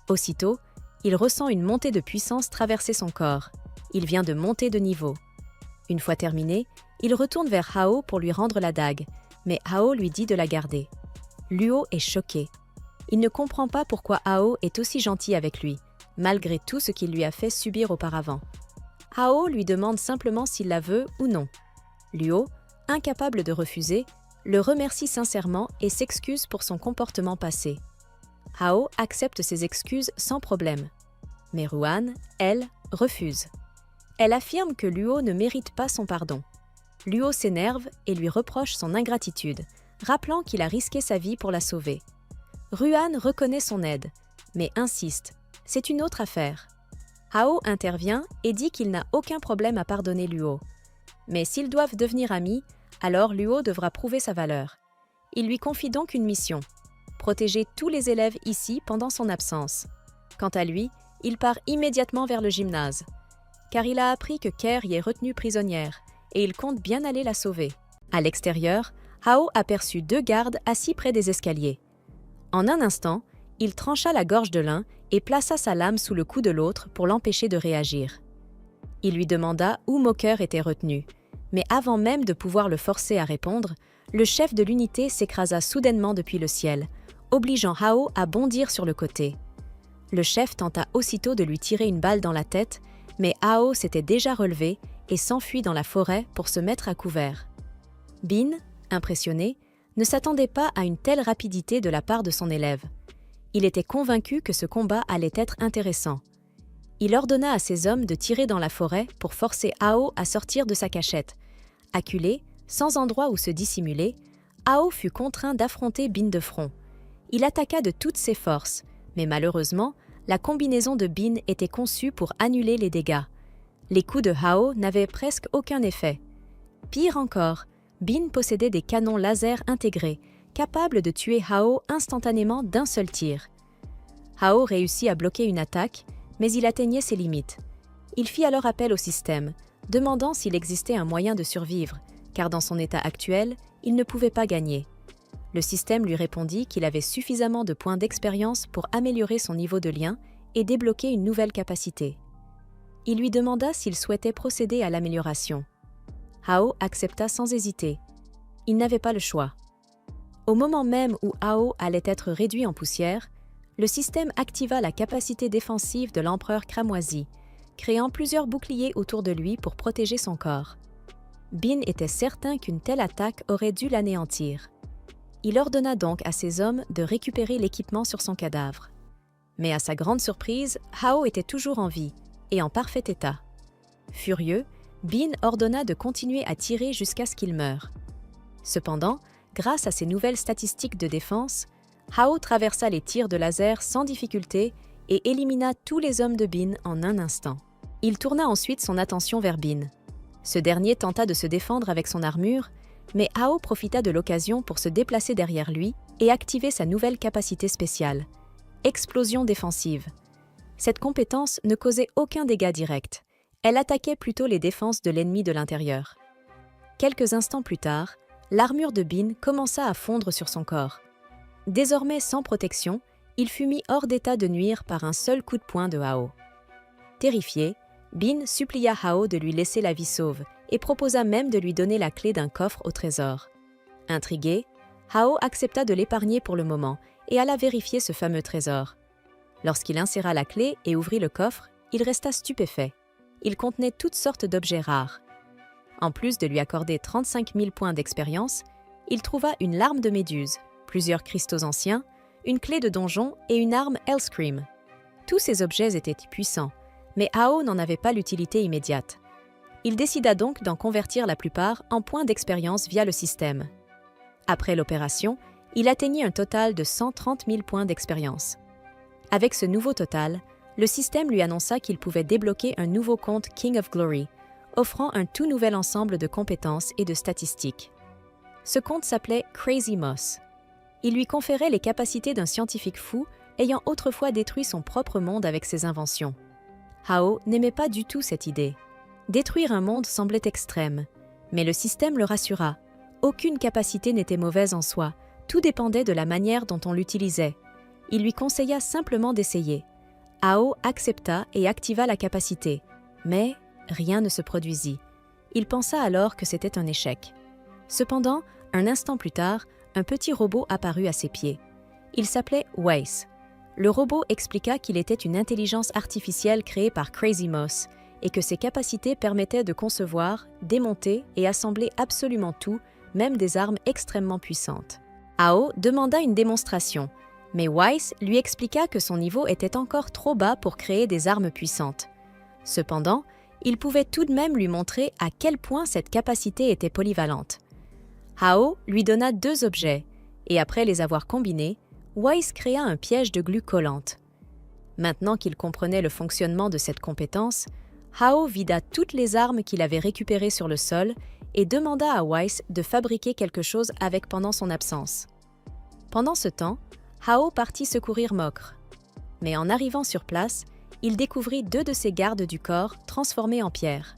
Aussitôt, il ressent une montée de puissance traverser son corps. Il vient de monter de niveau. Une fois terminé, il retourne vers Hao pour lui rendre la dague, mais Hao lui dit de la garder. Luo est choqué. Il ne comprend pas pourquoi Hao est aussi gentil avec lui, malgré tout ce qu'il lui a fait subir auparavant. Hao lui demande simplement s'il la veut ou non. Luo, incapable de refuser, le remercie sincèrement et s'excuse pour son comportement passé. Hao accepte ses excuses sans problème. Mais Ruan, elle, refuse. Elle affirme que Luo ne mérite pas son pardon. Luo s'énerve et lui reproche son ingratitude, rappelant qu'il a risqué sa vie pour la sauver. Ruan reconnaît son aide, mais insiste, c'est une autre affaire. Hao intervient et dit qu'il n'a aucun problème à pardonner Luo. Mais s'ils doivent devenir amis, alors Luo devra prouver sa valeur. Il lui confie donc une mission, protéger tous les élèves ici pendant son absence. Quant à lui, il part immédiatement vers le gymnase, car il a appris que Kerr y est retenue prisonnière, et il compte bien aller la sauver. À l'extérieur, Hao aperçut deux gardes assis près des escaliers. En un instant, Il trancha la gorge de l'un et plaça sa lame sous le cou de l'autre pour l'empêcher de réagir. Il lui demanda où Mocker était retenu, mais avant même de pouvoir le forcer à répondre, le chef de l'unité s'écrasa soudainement depuis le ciel, obligeant Hao à bondir sur le côté. Le chef tenta aussitôt de lui tirer une balle dans la tête, mais Hao s'était déjà relevé et s'enfuit dans la forêt pour se mettre à couvert. Bin, impressionné, ne s'attendait pas à une telle rapidité de la part de son élève. Il était convaincu que ce combat allait être intéressant. Il ordonna à ses hommes de tirer dans la forêt pour forcer Hao à sortir de sa cachette. Acculé, sans endroit où se dissimuler, Hao fut contraint d'affronter Bin de front. Il attaqua de toutes ses forces, mais malheureusement, la combinaison de Bin était conçue pour annuler les dégâts. Les coups de Hao n'avaient presque aucun effet. Pire encore, Bin possédait des canons laser intégrés, capables de tuer Hao instantanément d'un seul tir. Hao réussit à bloquer une attaque, mais il atteignait ses limites. Il fit alors appel au système, demandant s'il existait un moyen de survivre, car dans son état actuel, il ne pouvait pas gagner. Le système lui répondit qu'il avait suffisamment de points d'expérience pour améliorer son niveau de lien et débloquer une nouvelle capacité. Il lui demanda s'il souhaitait procéder à l'amélioration. Hao accepta sans hésiter. Il n'avait pas le choix. Au moment même où Hao allait être réduit en poussière, le système activa la capacité défensive de l'empereur cramoisi, créant plusieurs boucliers autour de lui pour protéger son corps. Bin était certain qu'une telle attaque aurait dû l'anéantir. Il ordonna donc à ses hommes de récupérer l'équipement sur son cadavre. Mais à sa grande surprise, Hao était toujours en vie et en parfait état. Furieux, Bin ordonna de continuer à tirer jusqu'à ce qu'il meure. Cependant, grâce à ses nouvelles statistiques de défense, Hao traversa les tirs de laser sans difficulté et élimina tous les hommes de Bin en un instant. Il tourna ensuite son attention vers Bin. Ce dernier tenta de se défendre avec son armure, mais Hao profita de l'occasion pour se déplacer derrière lui et activer sa nouvelle capacité spéciale, explosion défensive. Cette compétence ne causait aucun dégât direct. Elle attaquait plutôt les défenses de l'ennemi de l'intérieur. Quelques instants plus tard, l'armure de Bin commença à fondre sur son corps. Désormais sans protection, il fut mis hors d'état de nuire par un seul coup de poing de Hao. Terrifié, Bin supplia Hao de lui laisser la vie sauve et proposa même de lui donner la clé d'un coffre au trésor. Intrigué, Hao accepta de l'épargner pour le moment et alla vérifier ce fameux trésor. Lorsqu'il inséra la clé et ouvrit le coffre, il resta stupéfait. Il contenait toutes sortes d'objets rares. En plus de lui accorder 35 000 points d'expérience, il trouva une larme de méduse, plusieurs cristaux anciens, une clé de donjon et une arme Hellscream. Tous ces objets étaient puissants, mais Hao n'en avait pas l'utilité immédiate. Il décida donc d'en convertir la plupart en points d'expérience via le système. Après l'opération, il atteignit un total de 130 000 points d'expérience. Avec ce nouveau total, le système lui annonça qu'il pouvait débloquer un nouveau compte King of Glory, offrant un tout nouvel ensemble de compétences et de statistiques. Ce compte s'appelait Crazy Moss. Il lui conférait les capacités d'un scientifique fou ayant autrefois détruit son propre monde avec ses inventions. Hao n'aimait pas du tout cette idée. Détruire un monde semblait extrême, mais le système le rassura. Aucune capacité n'était mauvaise en soi, tout dépendait de la manière dont on l'utilisait. Il lui conseilla simplement d'essayer. Hao accepta et activa la capacité, mais rien ne se produisit. Il pensa alors que c'était un échec. Cependant, un instant plus tard, un petit robot apparut à ses pieds. Il s'appelait Weiss. Le robot expliqua qu'il était une intelligence artificielle créée par Crazy Moss et que ses capacités permettaient de concevoir, démonter et assembler absolument tout, même des armes extrêmement puissantes. Hao demanda une démonstration, mais Weiss lui expliqua que son niveau était encore trop bas pour créer des armes puissantes. Cependant, il pouvait tout de même lui montrer à quel point cette capacité était polyvalente. Hao lui donna 2 objets, et après les avoir combinés, Weiss créa un piège de glu collante. Maintenant qu'il comprenait le fonctionnement de cette compétence, Hao vida toutes les armes qu'il avait récupérées sur le sol et demanda à Weiss de fabriquer quelque chose avec pendant son absence. Pendant ce temps, Hao partit secourir Mokr. Mais en arrivant sur place, il découvrit 2 de ses gardes du corps transformés en pierre.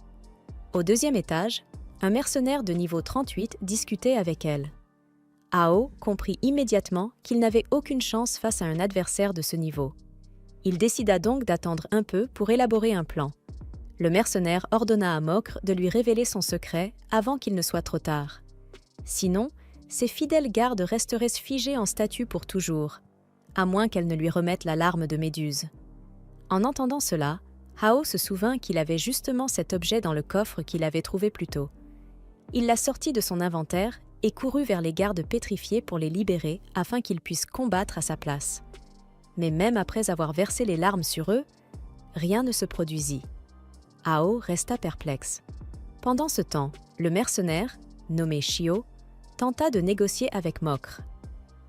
Au 2e étage, un mercenaire de niveau 38 discutait avec elle. Hao comprit immédiatement qu'il n'avait aucune chance face à un adversaire de ce niveau. Il décida donc d'attendre un peu pour élaborer un plan. Le mercenaire ordonna à Mokr de lui révéler son secret avant qu'il ne soit trop tard. Sinon, ses fidèles gardes resteraient figés en statue pour toujours, à moins qu'elle ne lui remette la larme de Méduse. En entendant cela, Hao se souvint qu'il avait justement cet objet dans le coffre qu'il avait trouvé plus tôt. Il la sortit de son inventaire et courut vers les gardes pétrifiés pour les libérer afin qu'ils puissent combattre à sa place. Mais même après avoir versé les larmes sur eux, rien ne se produisit. Hao resta perplexe. Pendant ce temps, le mercenaire, nommé Shio, tenta de négocier avec Mokr.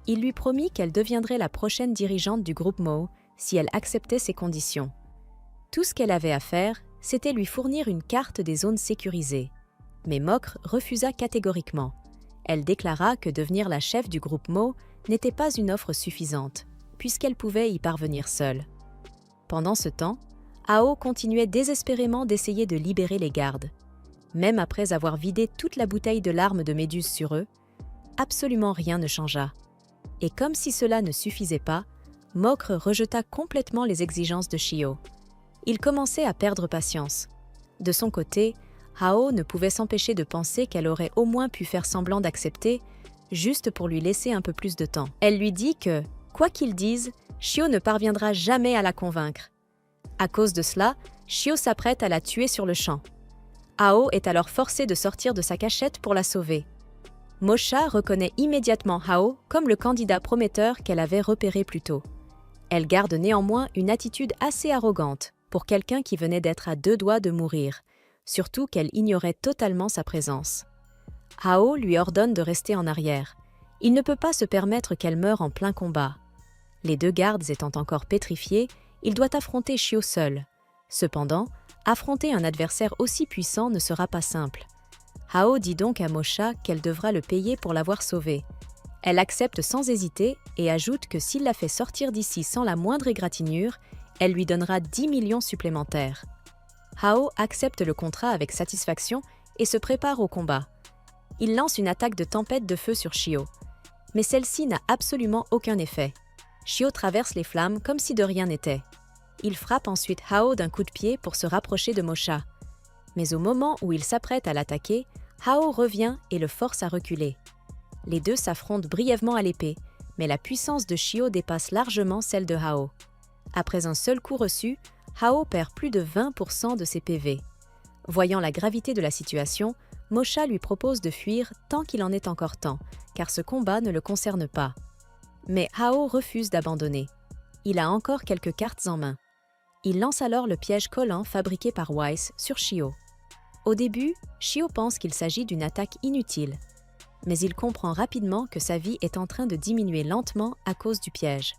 Il lui promit qu'elle deviendrait la prochaine dirigeante du groupe Mo si elle acceptait ses conditions. Tout ce qu'elle avait à faire, c'était lui fournir une carte des zones sécurisées. Mais Mokr refusa catégoriquement. Elle déclara que devenir la chef du groupe Mo n'était pas une offre suffisante, puisqu'elle pouvait y parvenir seule. Pendant ce temps, Hao continuait désespérément d'essayer de libérer les gardes. Même après avoir vidé toute la bouteille de larmes de Méduse sur eux, absolument rien ne changea. Et comme si cela ne suffisait pas, Mokr rejeta complètement les exigences de Shio. Il commençait à perdre patience. De son côté, Hao ne pouvait s'empêcher de penser qu'elle aurait au moins pu faire semblant d'accepter, juste pour lui laisser un peu plus de temps. Elle lui dit que, quoi qu'il dise, Shio ne parviendra jamais à la convaincre. À cause de cela, Shio s'apprête à la tuer sur le champ. Hao est alors forcé de sortir de sa cachette pour la sauver. Mosha reconnaît immédiatement Hao comme le candidat prometteur qu'elle avait repéré plus tôt. Elle garde néanmoins une attitude assez arrogante pour quelqu'un qui venait d'être à 2 doigts de mourir, surtout qu'elle ignorait totalement sa présence. Hao lui ordonne de rester en arrière. Il ne peut pas se permettre qu'elle meure en plein combat. Les 2 gardes étant encore pétrifiés, il doit affronter Shio seul. Cependant, affronter un adversaire aussi puissant ne sera pas simple. Hao dit donc à Mosha qu'elle devra le payer pour l'avoir sauvé. Elle accepte sans hésiter et ajoute que s'il la fait sortir d'ici sans la moindre égratignure, elle lui donnera 10 millions supplémentaires. Hao accepte le contrat avec satisfaction et se prépare au combat. Il lance une attaque de tempête de feu sur Shio. Mais celle-ci n'a absolument aucun effet. Shio traverse les flammes comme si de rien n'était. Il frappe ensuite Hao d'un coup de pied pour se rapprocher de Mosha. Mais au moment où il s'apprête à l'attaquer, Hao revient et le force à reculer. Les 2 s'affrontent brièvement à l'épée, mais la puissance de Shio dépasse largement celle de Hao. Après un seul coup reçu, Hao perd plus de 20% de ses PV. Voyant la gravité de la situation, Mosha lui propose de fuir tant qu'il en est encore temps, car ce combat ne le concerne pas. Mais Hao refuse d'abandonner. Il a encore quelques cartes en main. Il lance alors le piège collant fabriqué par Weiss sur Shio. Au début, Shio pense qu'il s'agit d'une attaque inutile, mais il comprend rapidement que sa vie est en train de diminuer lentement à cause du piège.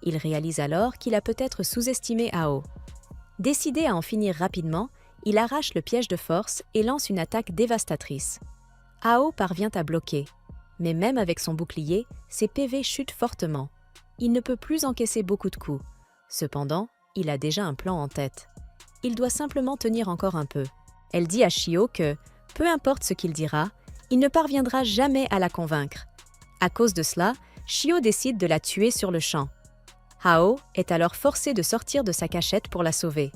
Il réalise alors qu'il a peut-être sous-estimé Hao. Décidé à en finir rapidement, il arrache le piège de force et lance une attaque dévastatrice. Hao parvient à bloquer, mais même avec son bouclier, ses PV chutent fortement. Il ne peut plus encaisser beaucoup de coups. Cependant, il a déjà un plan en tête. Il doit simplement tenir encore un peu. Elle dit à Shio que, peu importe ce qu'il dira, il ne parviendra jamais à la convaincre. À cause de cela, Shio décide de la tuer sur le champ. Hao est alors forcé de sortir de sa cachette pour la sauver.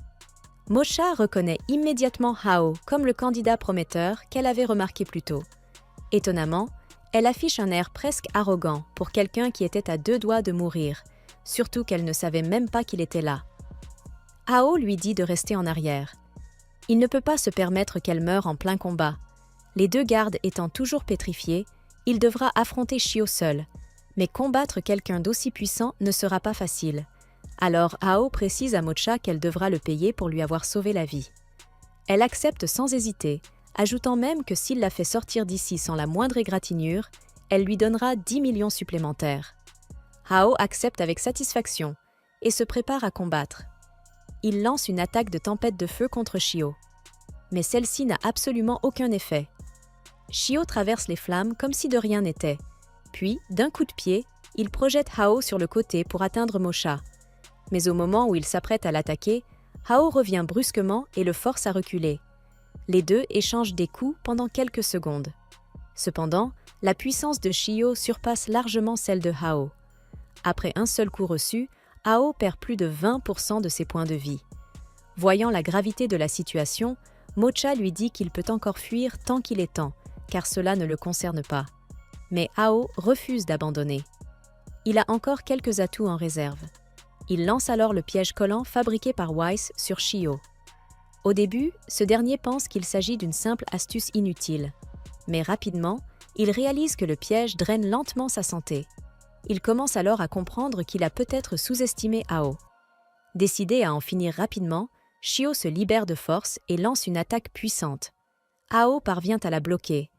Mosha reconnaît immédiatement Hao comme le candidat prometteur qu'elle avait remarqué plus tôt. Étonnamment, elle affiche un air presque arrogant pour quelqu'un qui était à 2 doigts de mourir, surtout qu'elle ne savait même pas qu'il était là. Hao lui dit de rester en arrière. Il ne peut pas se permettre qu'elle meure en plein combat. Les 2 gardes étant toujours pétrifiés, il devra affronter Shio seul. Mais combattre quelqu'un d'aussi puissant ne sera pas facile. Alors Hao précise à Mosha qu'elle devra le payer pour lui avoir sauvé la vie. Elle accepte sans hésiter, ajoutant même que s'il la fait sortir d'ici sans la moindre égratignure, elle lui donnera 10 millions supplémentaires. Hao accepte avec satisfaction et se prépare à combattre. Il lance une attaque de tempête de feu contre Shio. Mais celle-ci n'a absolument aucun effet. Shio traverse les flammes comme si de rien n'était. Puis, d'un coup de pied, il projette Hao sur le côté pour atteindre Mosha. Mais au moment où il s'apprête à l'attaquer, Hao revient brusquement et le force à reculer. Les 2 échangent des coups pendant quelques secondes. Cependant, la puissance de Shio surpasse largement celle de Hao. Après un seul coup reçu, Hao perd plus de 20% de ses points de vie. Voyant la gravité de la situation, Mocha lui dit qu'il peut encore fuir tant qu'il est temps, car cela ne le concerne pas. Mais Hao refuse d'abandonner. Il a encore quelques atouts en réserve. Il lance alors le piège collant fabriqué par Weiss sur Shio. Au début, ce dernier pense qu'il s'agit d'une simple astuce inutile. Mais rapidement, il réalise que le piège draine lentement sa santé. Il commence alors à comprendre qu'il a peut-être sous-estimé Hao. Décidé à en finir rapidement, Shio se libère de force et lance une attaque puissante. Hao parvient à la bloquer.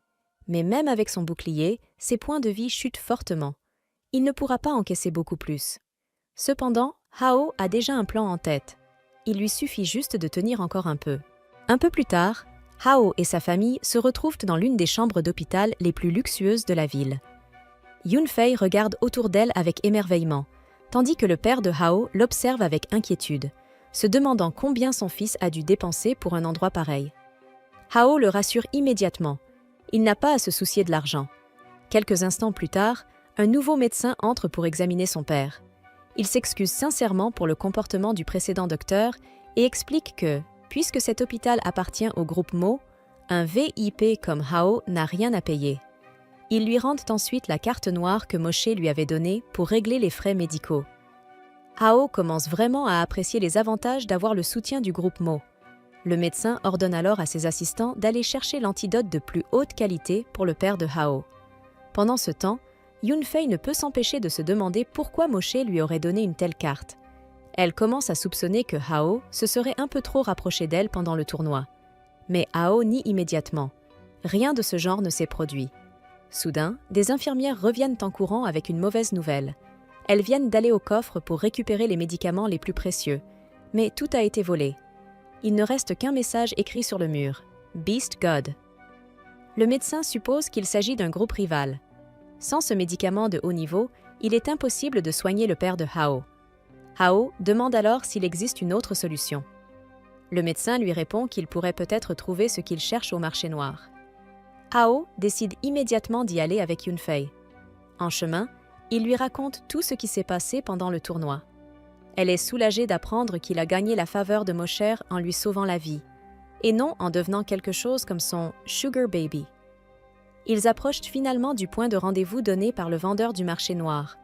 Mais même avec son bouclier, ses points de vie chutent fortement. Il ne pourra pas encaisser beaucoup plus. Cependant, Hao a déjà un plan en tête. Il lui suffit juste de tenir encore un peu. Un peu plus tard, Hao et sa famille se retrouvent dans l'une des chambres d'hôpital les plus luxueuses de la ville. Yunfei regarde autour d'elle avec émerveillement, tandis que le père de Hao l'observe avec inquiétude, se demandant combien son fils a dû dépenser pour un endroit pareil. Hao le rassure immédiatement. Il n'a pas à se soucier de l'argent. Quelques instants plus tard, un nouveau médecin entre pour examiner son père. Il s'excuse sincèrement pour le comportement du précédent docteur et explique que, puisque cet hôpital appartient au groupe Mo, un VIP comme Hao n'a rien à payer. Ils lui rendent ensuite la carte noire que Moshe lui avait donnée pour régler les frais médicaux. Hao commence vraiment à apprécier les avantages d'avoir le soutien du groupe Mo. Le médecin ordonne alors à ses assistants d'aller chercher l'antidote de plus haute qualité pour le père de Hao. Pendant ce temps, Yunfei ne peut s'empêcher de se demander pourquoi Moshe lui aurait donné une telle carte. Elle commence à soupçonner que Hao se serait un peu trop rapproché d'elle pendant le tournoi. Mais Hao nie immédiatement. Rien de ce genre ne s'est produit. Soudain, des infirmières reviennent en courant avec une mauvaise nouvelle. Elles viennent d'aller au coffre pour récupérer les médicaments les plus précieux. Mais tout a été volé. Il ne reste qu'un message écrit sur le mur. Beast God. Le médecin suppose qu'il s'agit d'un groupe rival. Sans ce médicament de haut niveau, il est impossible de soigner le père de Hao. Hao demande alors s'il existe une autre solution. Le médecin lui répond qu'il pourrait peut-être trouver ce qu'il cherche au marché noir. Hao décide immédiatement d'y aller avec Yunfei. En chemin, il lui raconte tout ce qui s'est passé pendant le tournoi. Elle est soulagée d'apprendre qu'il a gagné la faveur de Mosher en lui sauvant la vie, et non en devenant quelque chose comme son « sugar baby ». Ils approchent finalement du point de rendez-vous donné par le vendeur du marché noir.